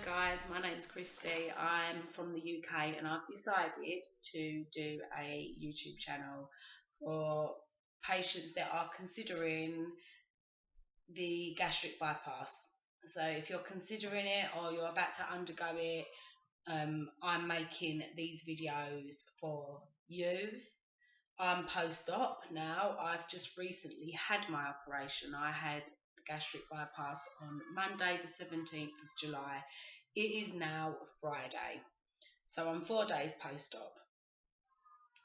guys, my name's Christy. I'm from the UK and I've decided to do a YouTube channel for patients that are considering the gastric bypass. So if you're considering it or you're about to undergo it, I'm making these videos for you. I'm post-op now. I've just recently had my operation. I had the gastric bypass on Monday the 17th of July. It is now Friday, so I'm 4 days post-op.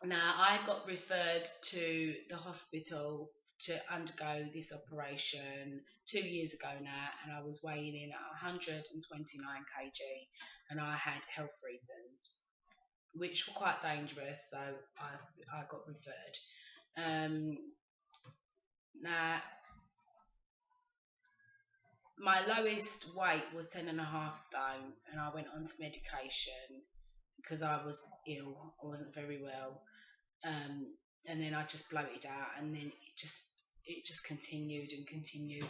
Now I got referred to the hospital to undergo this operation 2 years ago now, and I was weighing in at 129 kg and I had health reasons which were quite dangerous, so I got referred. Now, my lowest weight was 10.5 stone, and I went onto medication because I was ill. I wasn't very well, and then I just bloated out, and then it just continued,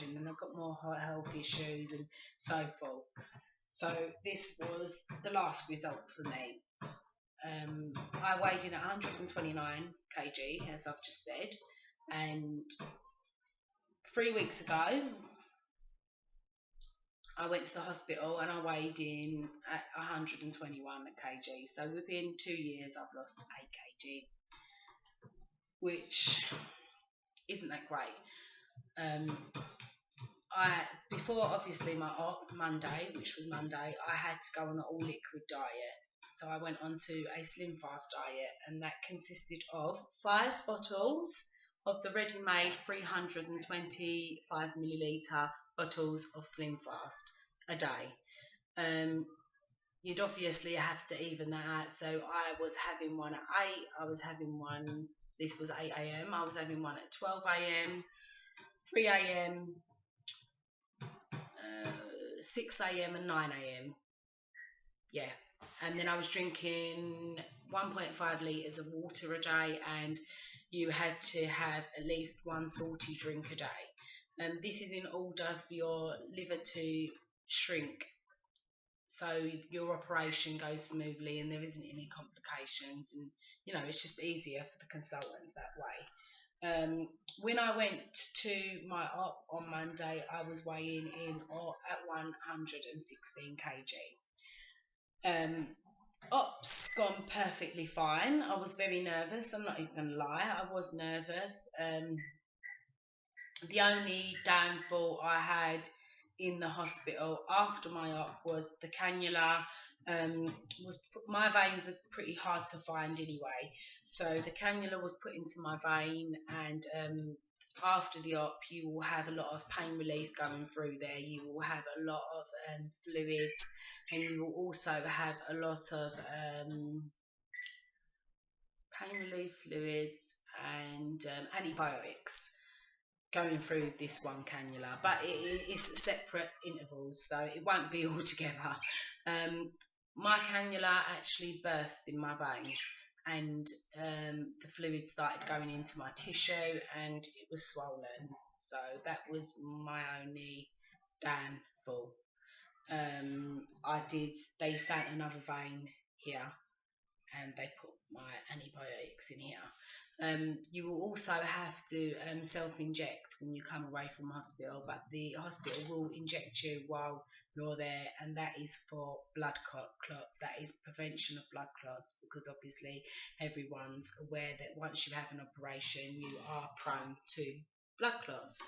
and then I got more health issues and so forth. So this was the last result for me. I weighed in at 129 kg, as I've just said, and 3 weeks ago I went to the hospital and I weighed in at 121 kg. So within 2 years I've lost 8 kg, which isn't that great. Before obviously my op Monday, which was Monday, I had to go on an all liquid diet. So I went on to a slim fast diet, and that consisted of 5 bottles of the ready-made 325 milliliter bottles of slim fast a day. You'd obviously have to even that out. So I was having one at 8, I was having one, this was 8 a.m, I was having one at 12 a.m, 3 a.m, 6 a.m and 9 a.m. Yeah. And then I was drinking 1.5 litres of water a day, and you had to have at least one salty drink a day. This is in order for your liver to shrink, so your operation goes smoothly and there isn't any complications, and it's just easier for the consultants that way. When I went to my op on Monday, I was weighing in at 116 kg. Op's gone perfectly fine. I was very nervous, I'm not even going to lie, I was nervous. The only downfall I had in the hospital after my op was the cannula. My veins are pretty hard to find anyway, so the cannula was put into my vein, and after the op you will have a lot of pain relief going through there. You will have a lot of fluids, and you will also have a lot of pain relief fluids and antibiotics going through this one cannula, but it's separate intervals, so it won't be all together. My cannula actually burst in my vein, and the fluid started going into my tissue and it was swollen, so that was my only downfall. They found another vein here and they put my antibiotics in here. You will also have to self-inject when you come away from hospital, but the hospital will inject you while you're there, and that is for blood clots. That is prevention of blood clots, because obviously everyone's aware that once you have an operation you are prone to blood clots.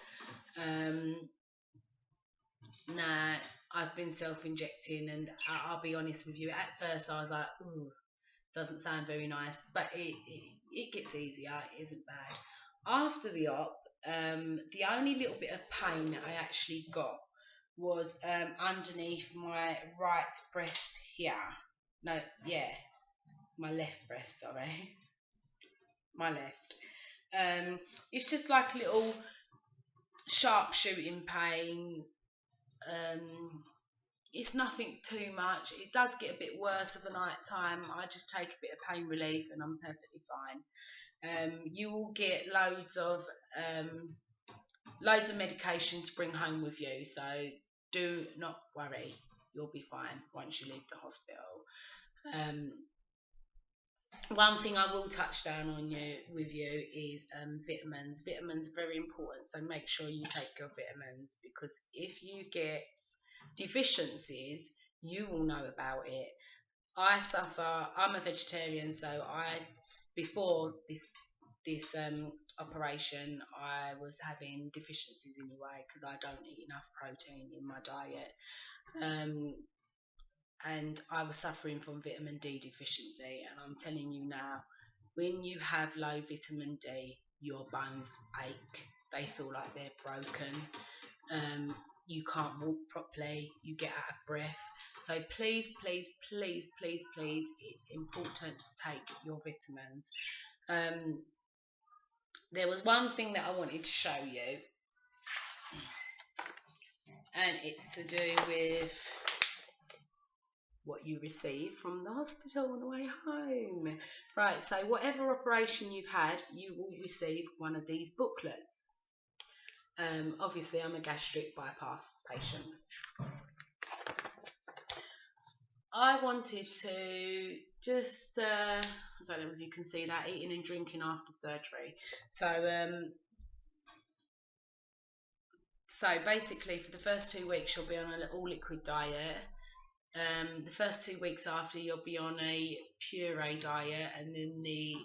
Now I've been self-injecting, and I'll be honest with you, at first I was like, ooh, doesn't sound very nice, but it gets easier, it isn't bad. After the op, the only little bit of pain that I actually got was underneath my right breast here. No, yeah, my left breast, sorry. My left. It's just like a little sharp shooting pain. It's nothing too much. It does get a bit worse at the night time. I just take a bit of pain relief and I'm perfectly fine. You will get loads of medication to bring home with you, so do not worry. you'll be fine once you leave the hospital. One thing I will touch down on with you is vitamins. Vitamins are very important, so make sure you take your vitamins, because if you get deficiencies, you will know about it. I'm a vegetarian, so before this operation, I was having deficiencies anyway because I don't eat enough protein in my diet. And I was suffering from vitamin D deficiency, and I'm telling you now, when you have low vitamin D, your bones ache. They feel like they're broken. You can't walk properly, you get out of breath. So please, please, please, please, please, it's important to take your vitamins. There was one thing that I wanted to show you, and it's to do with what you receive from the hospital on the way home. Right, so whatever operation you've had, you will receive one of these booklets. Obviously, I'm a gastric bypass patient. I wanted to just, I don't know if you can see that, eating and drinking after surgery. So basically, for the first 2 weeks, you'll be on an all liquid diet. The first 2 weeks after, you'll be on a puree diet, and then the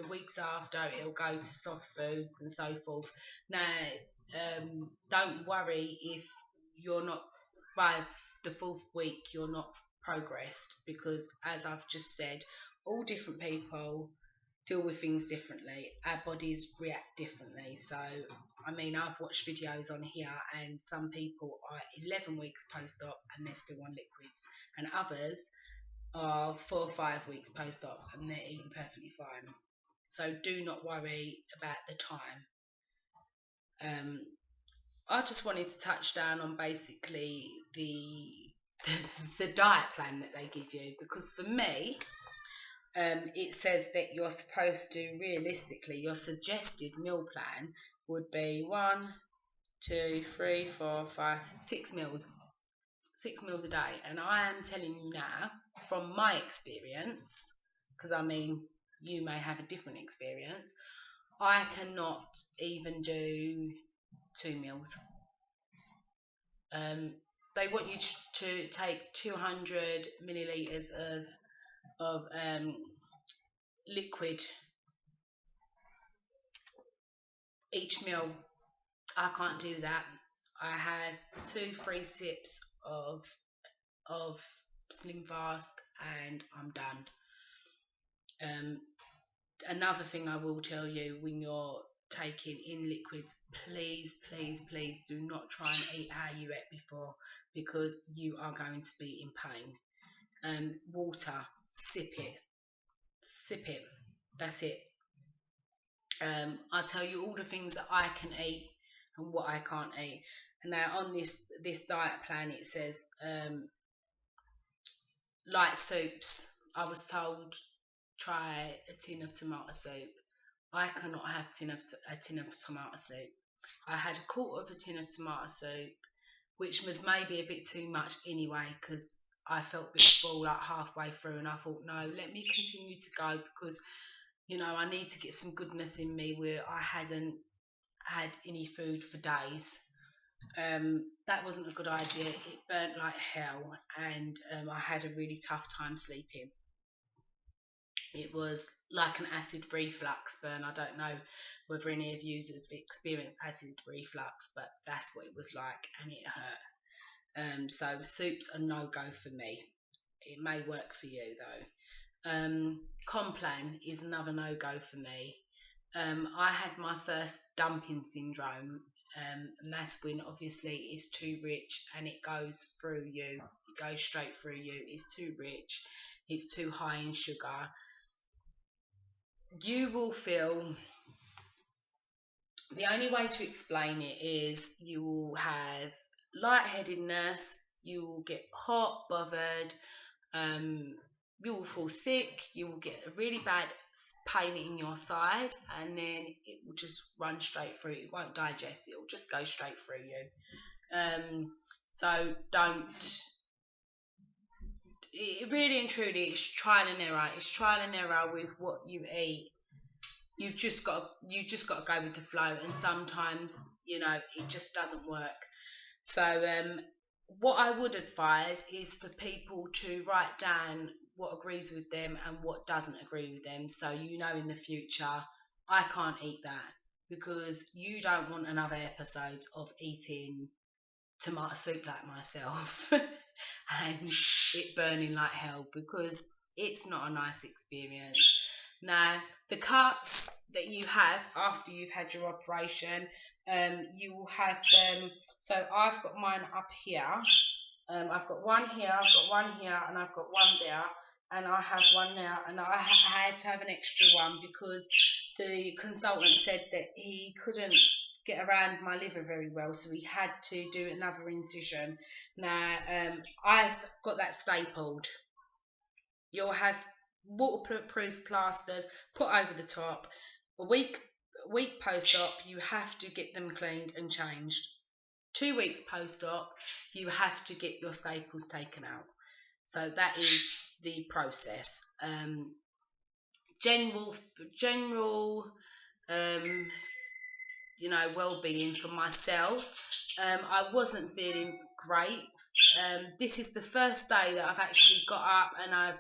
weeks after, it'll go to soft foods and so forth. Now, don't worry if you're not, by the 4th week, you're not progressed, because as I've just said, all different people deal with things differently. Our bodies react differently. So, I mean, I've watched videos on here, and some people are 11 weeks post-op and they're still on liquids, and others are 4 or 5 weeks post-op and they're eating perfectly fine. So do not worry about the time. I just wanted to touch down on basically the diet plan that they give you, because for me, it says that you're supposed to, realistically, your suggested meal plan would be 1, 2, 3, 4, 5, 6 meals. 6 meals a day. And I am telling you now, from my experience, because I mean, you may have a different experience, I cannot even do 2 meals. They want you to take 200 milliliters of liquid each meal. I can't do that. I have 2-3 sips of Slim Fast and I'm done. Another thing I will tell you, when you're taking in liquids, please, please, please do not try and eat how you ate before, because you are going to be in pain. Water, sip it, that's it. I'll tell you all the things that I can eat and what I can't eat. And now on this diet plan, it says light soups. I was told try a tin of tomato soup. I cannot have a tin of tomato soup. I had a quarter of a tin of tomato soup, which was maybe a bit too much anyway, because I felt a bit full like halfway through, and I thought, no, let me continue to go, because I need to get some goodness in me, where I hadn't had any food for days. That wasn't a good idea. It burnt like hell, and I had a really tough time sleeping. It was like an acid reflux burn. I don't know whether any of you have experienced acid reflux, but that's what it was like, and it hurt. So soups are no-go for me. It may work for you though. Complan is another no-go for me. I had my first dumping syndrome, and that's when obviously it's too rich and it goes through you. It goes straight through you. It's too rich. It's too high in sugar. You will feel, the only way to explain it is, you will have lightheadedness, you will get hot, bothered, you will fall sick, you will get a really bad pain in your side, and then it will just run straight through. It won't digest, it will just go straight through you. So don't it really and truly, it's trial and error. It's trial and error with what you eat. You've just got to go with the flow, and sometimes, you know, it just doesn't work. So what I would advise is for people to write down what agrees with them and what doesn't agree with them, so you know in the future, I can't eat that, because you don't want another episode of eating tomato soup like myself and it burning like hell, because it's not a nice experience. Now, the cuts that you have after you've had your operation, you will have them. So I've got mine up here. I've got one here, I've got one here, and I've got one there, and I have one now. And I had to have an extra one because the consultant said that he couldn't get around my liver very well, so we had to do another incision. Now, I've got that stapled. You'll have waterproof plasters put over the top. A week post-op, you have to get them cleaned and changed. 2 weeks post-op, you have to get your staples taken out. So that is the process. General you know, well-being for myself. I wasn't feeling great. This is the first day that I've actually got up, and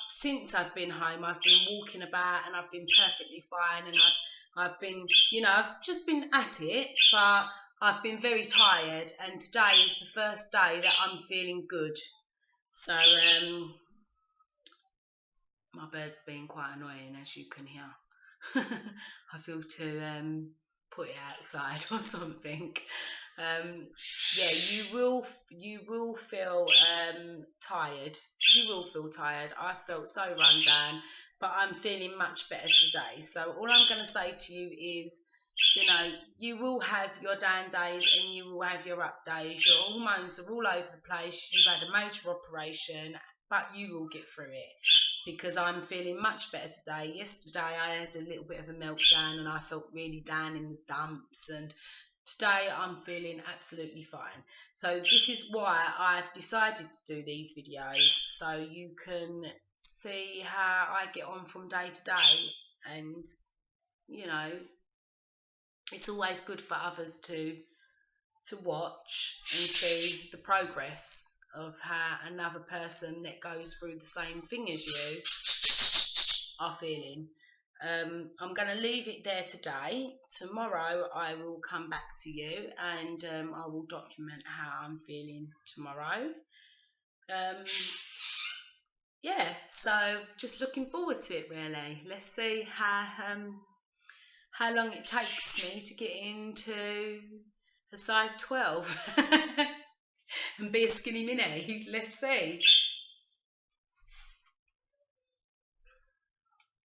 since I've been home, I've been walking about and I've been perfectly fine, and I've been, you know, I've just been at it, but I've been very tired, and today is the first day that I'm feeling good. So my bird's being quite annoying, as you can hear. I feel to put it outside or something. Yeah, you will feel tired. You will feel tired. I felt so run down, but I'm feeling much better today. So all I'm going to say to you is, you know, you will have your down days and you will have your up days. Your hormones are all over the place. You've had a major operation, but you will get through it, because I'm feeling much better today. Yesterday I had a little bit of a meltdown and I felt really down in the dumps, and today I'm feeling absolutely fine. So this is why I've decided to do these videos, so you can see how I get on from day to day. And, you know, it's always good for others to watch and see the progress of how another person that goes through the same thing as you are feeling. I'm going to leave it there today. Tomorrow I will come back to you, and I will document how I'm feeling tomorrow. Yeah, so just looking forward to it, really. Let's see how long it takes me to get into a size 12 and be a skinny mini. Let's see.